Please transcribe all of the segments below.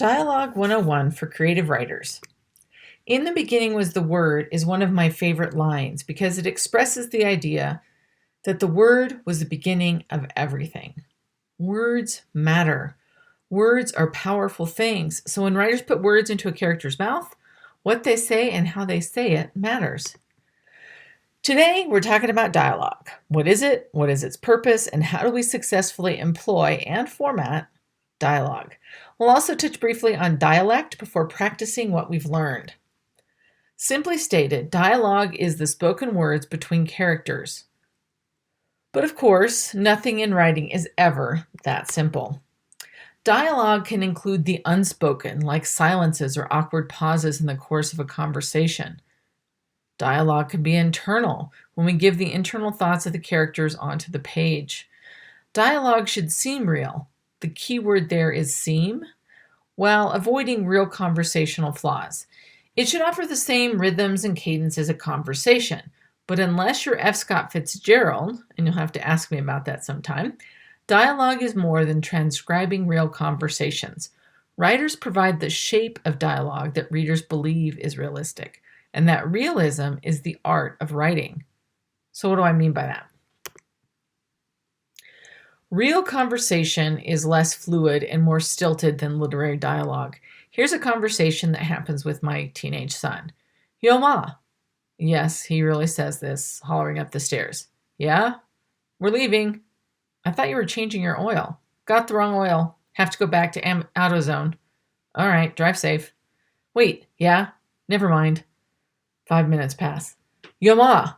Dialogue 101 for creative writers. In the beginning was the Word is one of my favorite lines because it expresses the idea that the Word was the beginning of everything. Words matter. Words are powerful things. So when writers put words into a character's mouth, what they say and how they say it matters. Today, we're talking about dialogue. What is it? What is its purpose? And how do we successfully employ and format dialogue? We'll also touch briefly on dialect before practicing what we've learned. Simply stated, dialogue is the spoken words between characters. But of course, nothing in writing is ever that simple. Dialogue can include the unspoken, like silences or awkward pauses in the course of a conversation. Dialogue can be internal, when we give the internal thoughts of the characters onto the page. Dialogue should seem real. The key word there is seem, while avoiding real conversational flaws. It should offer the same rhythms and cadence as a conversation, but unless you're F. Scott Fitzgerald, and you'll have to ask me about that sometime, dialogue is more than transcribing real conversations. Writers provide the shape of dialogue that readers believe is realistic, and that realism is the art of writing. So what do I mean by that? Real conversation is less fluid and more stilted than literary dialogue. Here's a conversation that happens with my teenage son. Yo, Ma. Yes, he really says this, hollering up the stairs. Yeah? We're leaving. I thought you were changing your oil. Got the wrong oil. Have to go back to AutoZone. All right, drive safe. Wait, yeah? Never mind. 5 minutes pass. Yo, Ma.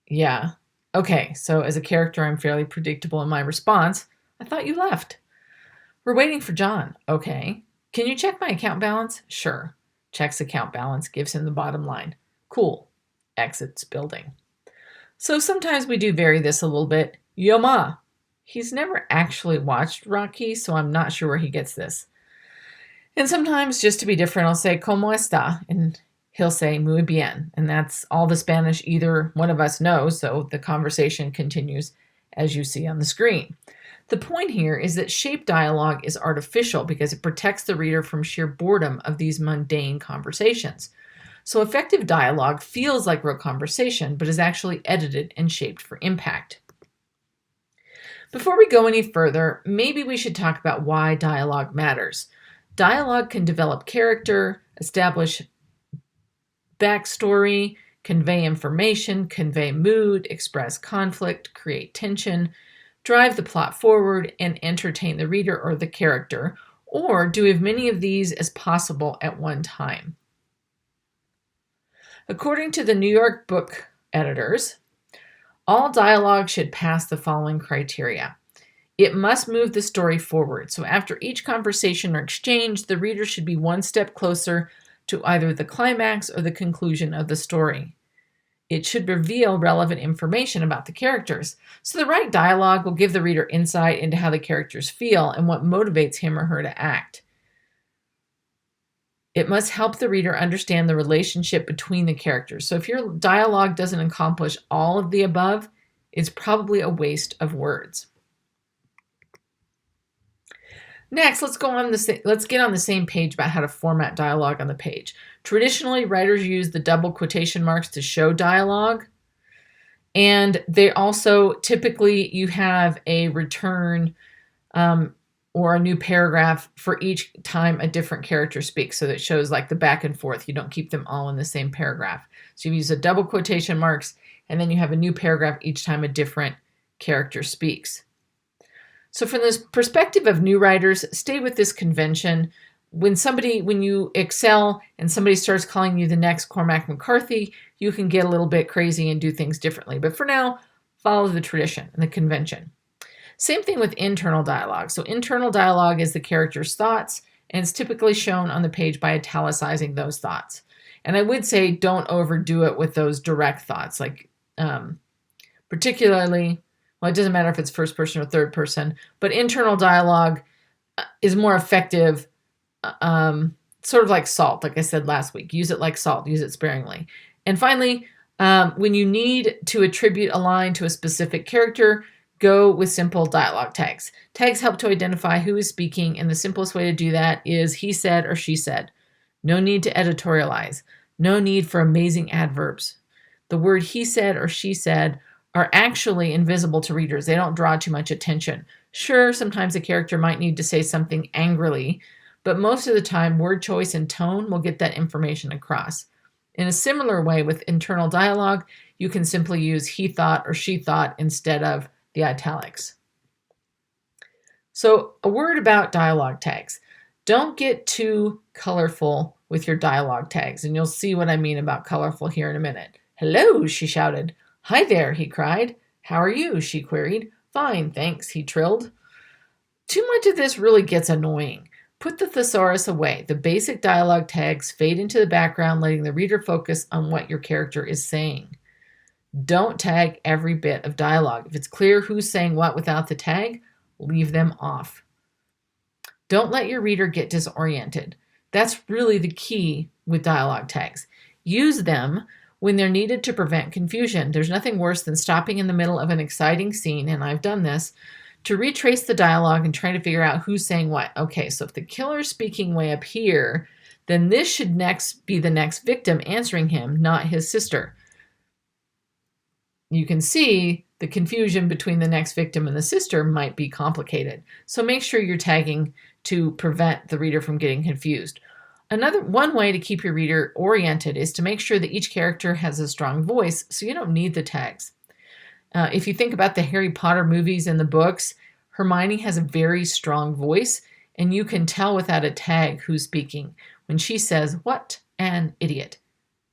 Yeah. Okay, so as a character, I'm fairly predictable in my response. I thought you left. We're waiting for John. Okay. Can you check my account balance? Sure. Checks account balance, gives him the bottom line. Cool. Exits building. So sometimes we do vary this a little bit. Yo, Ma. He's never actually watched Rocky, so I'm not sure where he gets this. And sometimes, just to be different, I'll say, ¿Cómo está? And he'll say, muy bien. And that's all the Spanish either one of us knows, so the conversation continues as you see on the screen. The point here is that shaped dialogue is artificial because it protects the reader from sheer boredom of these mundane conversations. So effective dialogue feels like real conversation, but is actually edited and shaped for impact. Before we go any further, maybe we should talk about why dialogue matters. Dialogue can develop character, establish backstory, convey information, convey mood, express conflict, create tension, drive the plot forward, and entertain the reader or the character, or do as many of these as possible at one time. According to the New York book editors, all dialogue should pass the following criteria. It must move the story forward. So after each conversation or exchange, the reader should be one step closer to either the climax or the conclusion of the story. It should reveal relevant information about the characters. So the right dialogue will give the reader insight into how the characters feel and what motivates him or her to act. It must help the reader understand the relationship between the characters. So if your dialogue doesn't accomplish all of the above, it's probably a waste of words. Next, let's get on the same page about how to format dialogue on the page. Traditionally, writers use the double quotation marks to show dialogue. And they also, typically, you have a return or a new paragraph for each time a different character speaks. So that shows like the back and forth. You don't keep them all in the same paragraph. So you use the double quotation marks, and then you have a new paragraph each time a different character speaks. So from this perspective of new writers, stay with this convention. When you excel and somebody starts calling you the next Cormac McCarthy, you can get a little bit crazy and do things differently. But for now, follow the tradition and the convention. Same thing with internal dialogue. So internal dialogue is the character's thoughts, and it's typically shown on the page by italicizing those thoughts. And I would say don't overdo it with those direct thoughts, like particularly, well, it doesn't matter if it's first person or third person, but internal dialogue is more effective, sort of like salt, like I said last week. Use it like salt, use it sparingly. And finally, when you need to attribute a line to a specific character, go with simple dialogue tags. Tags help to identify who is speaking, and the simplest way to do that is he said or she said. No need to editorialize. No need for amazing adverbs. The word he said or she said are actually invisible to readers. They don't draw too much attention. Sure, sometimes a character might need to say something angrily, but most of the time, word choice and tone will get that information across. In a similar way with internal dialogue, you can simply use he thought or she thought instead of the italics. So, a word about dialogue tags. Don't get too colorful with your dialogue tags, and you'll see what I mean about colorful here in a minute. Hello, she shouted. Hi there, he cried. How are you? She queried. Fine, thanks, he trilled. Too much of this really gets annoying. Put the thesaurus away. The basic dialogue tags fade into the background, letting the reader focus on what your character is saying. Don't tag every bit of dialogue. If it's clear who's saying what without the tag, leave them off. Don't let your reader get disoriented. That's really the key with dialogue tags. Use them when they're needed to prevent confusion. There's nothing worse than stopping in the middle of an exciting scene, and I've done this, to retrace the dialogue and try to figure out who's saying what. Okay, so if the killer's speaking way up here, then this should next be the next victim answering him, not his sister. You can see the confusion between the next victim and the sister might be complicated. So make sure you're tagging to prevent the reader from getting confused. One way to keep your reader oriented is to make sure that each character has a strong voice, so you don't need the tags. If you think about the Harry Potter movies and the books, Hermione has a very strong voice, and you can tell without a tag who's speaking. When she says, "What an idiot."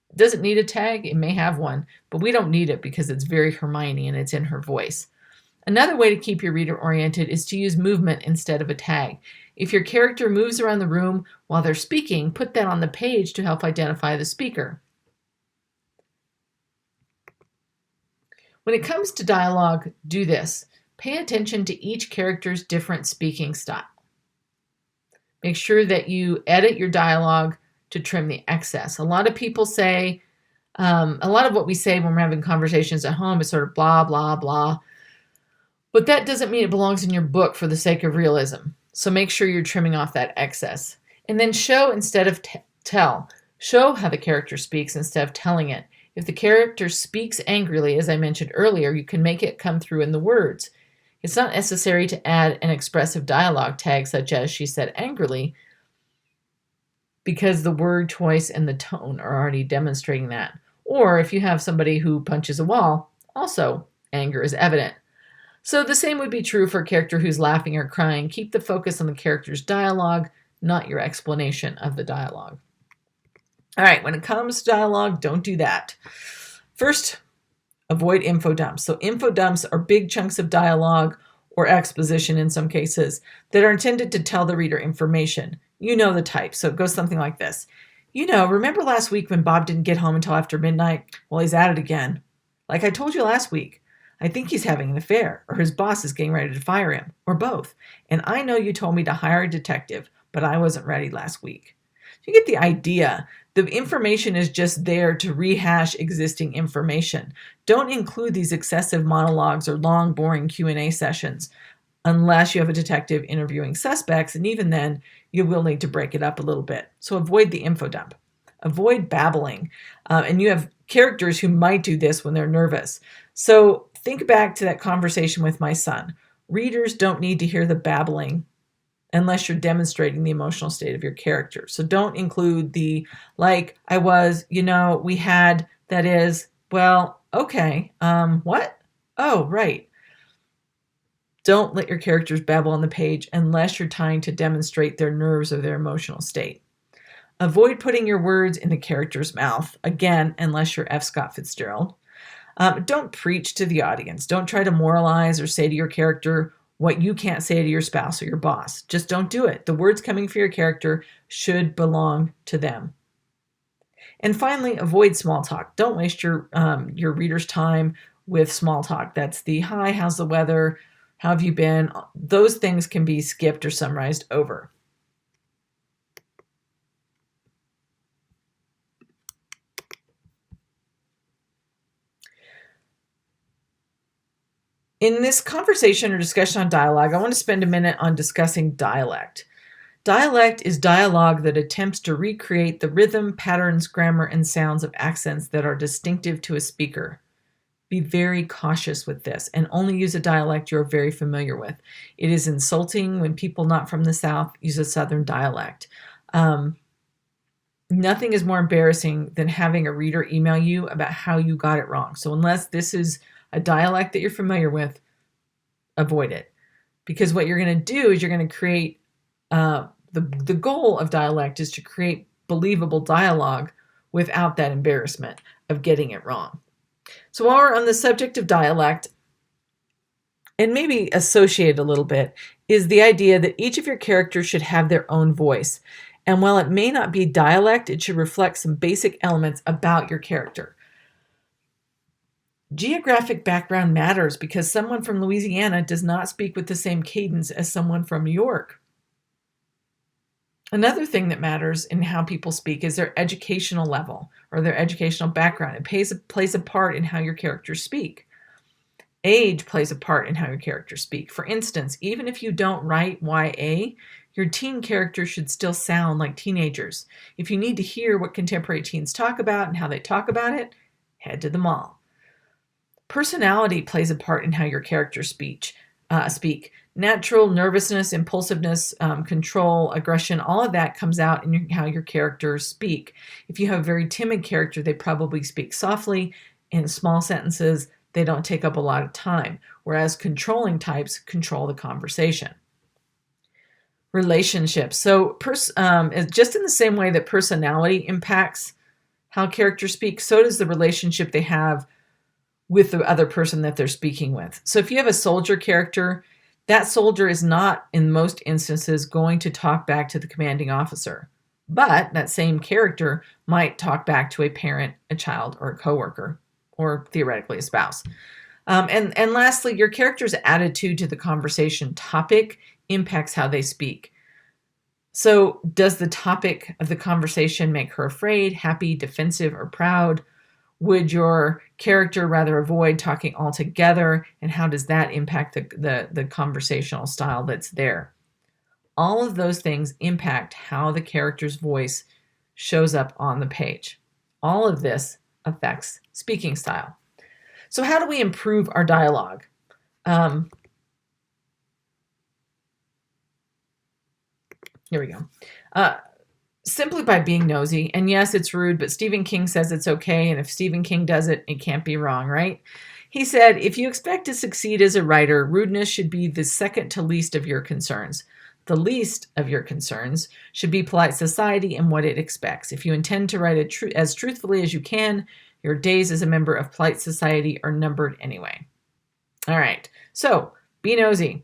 It doesn't need a tag. It may have one, but we don't need it because it's very Hermione and it's in her voice. Another way to keep your reader oriented is to use movement instead of a tag. If your character moves around the room while they're speaking, put that on the page to help identify the speaker. When it comes to dialogue, do this. Pay attention to each character's different speaking style. Make sure that you edit your dialogue to trim the excess. A lot of people say, a lot of what we say when we're having conversations at home is sort of blah, blah, blah. But that doesn't mean it belongs in your book for the sake of realism. So make sure you're trimming off that excess. And then show instead of tell. Show how the character speaks instead of telling it. If the character speaks angrily, as I mentioned earlier, you can make it come through in the words. It's not necessary to add an expressive dialogue tag such as she said angrily, because the word choice and the tone are already demonstrating that. Or if you have somebody who punches a wall, also anger is evident. So the same would be true for a character who's laughing or crying. Keep the focus on the character's dialogue, not your explanation of the dialogue. All right, when it comes to dialogue, don't do that. First, avoid info dumps. So info dumps are big chunks of dialogue or exposition in some cases that are intended to tell the reader information. You know the type, so it goes something like this. Remember last week when Bob didn't get home until after midnight? Well, he's at it again. Like I told you last week, I think he's having an affair, or his boss is getting ready to fire him, or both. And I know you told me to hire a detective, but I wasn't ready last week. You get the idea. The information is just there to rehash existing information. Don't include these excessive monologues or long, boring Q&A sessions unless you have a detective interviewing suspects, and even then, you will need to break it up a little bit. So avoid the info dump. Avoid babbling. And you have characters who might do this when they're nervous. So think back to that conversation with my son. Readers don't need to hear the babbling unless you're demonstrating the emotional state of your character. So don't include the, like, I was, we had, that is, well, okay, what? Oh, right. Don't let your characters babble on the page unless you're trying to demonstrate their nerves or their emotional state. Avoid putting your words in the character's mouth, again, unless you're F. Scott Fitzgerald. Don't preach to the audience. Don't try to moralize or say to your character what you can't say to your spouse or your boss. Just don't do it. The words coming from your character should belong to them. And finally, avoid small talk. Don't waste your reader's time with small talk. That's the, hi, how's the weather? How have you been? Those things can be skipped or summarized over. In this conversation or discussion on dialogue, I want to spend a minute on discussing dialect. Dialect is dialogue that attempts to recreate the rhythm, patterns, grammar, and sounds of accents that are distinctive to a speaker. Be very cautious with this and only use a dialect you're very familiar with. It is insulting when people not from the South use a Southern dialect. Nothing is more embarrassing than having a reader email you about how you got it wrong. So unless this is a dialect that you're familiar with, avoid it. Because what you're going to do is you're going to create, the goal of dialect is to create believable dialogue without that embarrassment of getting it wrong. So while we're on the subject of dialect, and maybe associated a little bit, is the idea that each of your characters should have their own voice. And while it may not be dialect, it should reflect some basic elements about your character. Geographic background matters because someone from Louisiana does not speak with the same cadence as someone from New York. Another thing that matters in how people speak is their educational level or their educational background. It plays a part in how your characters speak. Age plays a part in how your characters speak. For instance, even if you don't write YA, your teen characters should still sound like teenagers. If you need to hear what contemporary teens talk about and how they talk about it, head to the mall. Personality plays a part in how your characters speak. Natural nervousness, impulsiveness, control, aggression, all of that comes out in how your characters speak. If you have a very timid character, they probably speak softly in small sentences. They don't take up a lot of time, whereas controlling types control the conversation. Relationships. So just in the same way that personality impacts how characters speak, so does the relationship they have with the other person that they're speaking with. So if you have a soldier character, that soldier is not, in most instances, going to talk back to the commanding officer. But that same character might talk back to a parent, a child, or a coworker, or theoretically a spouse. And lastly, your character's attitude to the conversation topic impacts how they speak. So does the topic of the conversation make her afraid, happy, defensive, or proud? Would your character rather avoid talking altogether? And how does that impact the conversational style that's there? All of those things impact how the character's voice shows up on the page. All of this affects speaking style. So how do we improve our dialogue? Here we go. Simply by being nosy. And yes, it's rude, but Stephen King says it's okay. And if Stephen King does it, it can't be wrong, right? He said, if you expect to succeed as a writer, rudeness should be the second to least of your concerns. The least of your concerns should be polite society and what it expects. If you intend to write as truthfully as you can, your days as a member of polite society are numbered anyway. All right, so be nosy.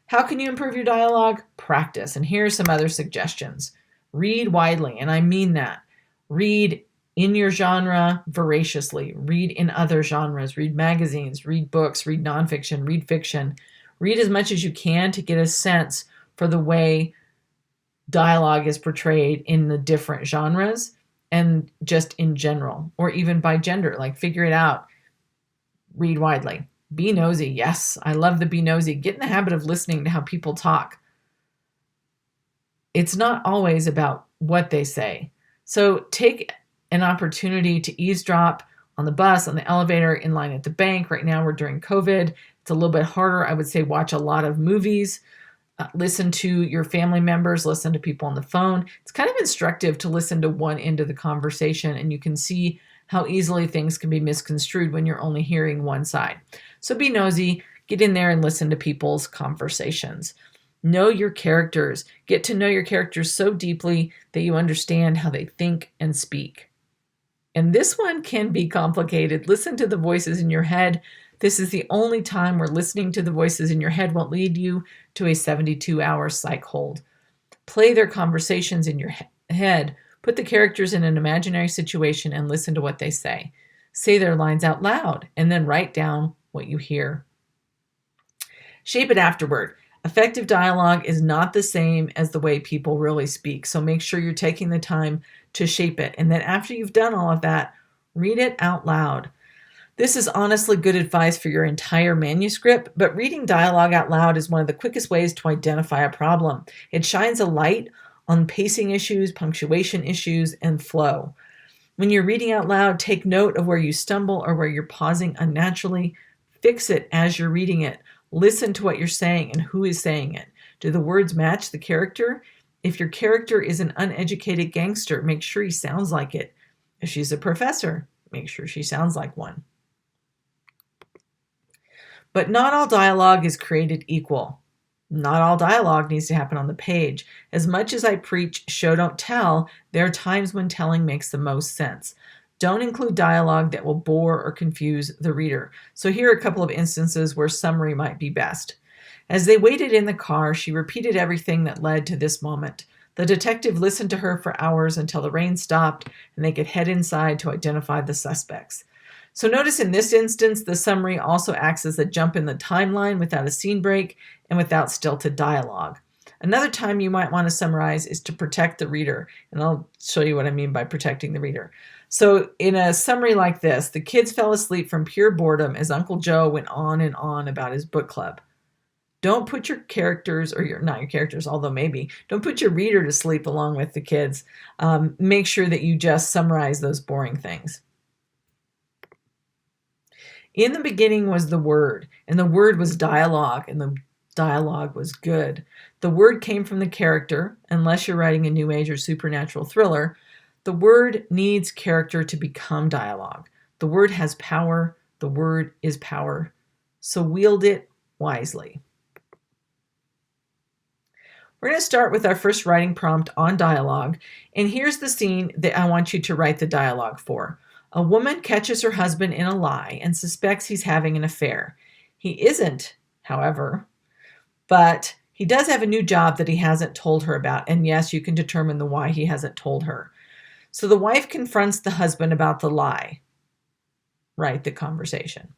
How can you improve your dialogue? Practice. And here are some other suggestions. Read widely, and I mean that. Read in your genre voraciously. Read in other genres. Read magazines, read books, read nonfiction, read fiction. Read as much as you can to get a sense for the way dialogue is portrayed in the different genres and just in general, or even by gender. Like, figure it out. Read widely. Be nosy. Yes, I love the be nosy. Get in the habit of listening to how people talk. It's not always about what they say. So take an opportunity to eavesdrop on the bus, on the elevator, in line at the bank. Right now we're during COVID. It's a little bit harder. I would say watch a lot of movies. Listen to your family members. Listen to people on the phone. It's kind of instructive to listen to one end of the conversation, and you can see how easily things can be misconstrued when you're only hearing one side. So be nosy. Get in there and listen to people's conversations. Know your characters. Get to know your characters so deeply that you understand how they think and speak. And this one can be complicated. Listen to the voices in your head. This is the only time where listening to the voices in your head won't lead you to a 72-hour psych hold. Play their conversations in your head. Put the characters in an imaginary situation and listen to what they say. Say their lines out loud and then write down what you hear. Shape it afterward. Effective dialogue is not the same as the way people really speak, so make sure you're taking the time to shape it. And then after you've done all of that, read it out loud. This is honestly good advice for your entire manuscript, but reading dialogue out loud is one of the quickest ways to identify a problem. It shines a light on pacing issues, punctuation issues, and flow. When you're reading out loud, take note of where you stumble or where you're pausing unnaturally. Fix it as you're reading it. Listen to what you're saying and who is saying it. Do the words match the character? If your character is an uneducated gangster, make sure he sounds like it. If she's a professor, make sure she sounds like one. But not all dialogue is created equal. Not all dialogue needs to happen on the page. As much as I preach show don't tell, there are times when telling makes the most sense. Don't include dialogue that will bore or confuse the reader. So here are a couple of instances where summary might be best. As they waited in the car, she repeated everything that led to this moment. The detective listened to her for hours until the rain stopped and they could head inside to identify the suspects. So notice in this instance, the summary also acts as a jump in the timeline without a scene break and without stilted dialogue. Another time you might want to summarize is to protect the reader, and I'll show you what I mean by protecting the reader. So in a summary like this, the kids fell asleep from pure boredom as Uncle Joe went on and on about his book club. Don't put your characters, or not your characters, although maybe, don't put your reader to sleep along with the kids. Make sure that you just summarize those boring things. In the beginning was the Word, and the Word was dialogue, and the dialogue was good. The Word came from the character, unless you're writing a New Age or supernatural thriller. The Word needs character to become dialogue. The Word has power. The Word is power. So wield it wisely. We're going to start with our first writing prompt on dialogue, and here's the scene that I want you to write the dialogue for. A woman catches her husband in a lie and suspects he's having an affair. He isn't, however, but he does have a new job that he hasn't told her about, and yes, you can determine the why he hasn't told her. So the wife confronts the husband about the lie. Write the conversation.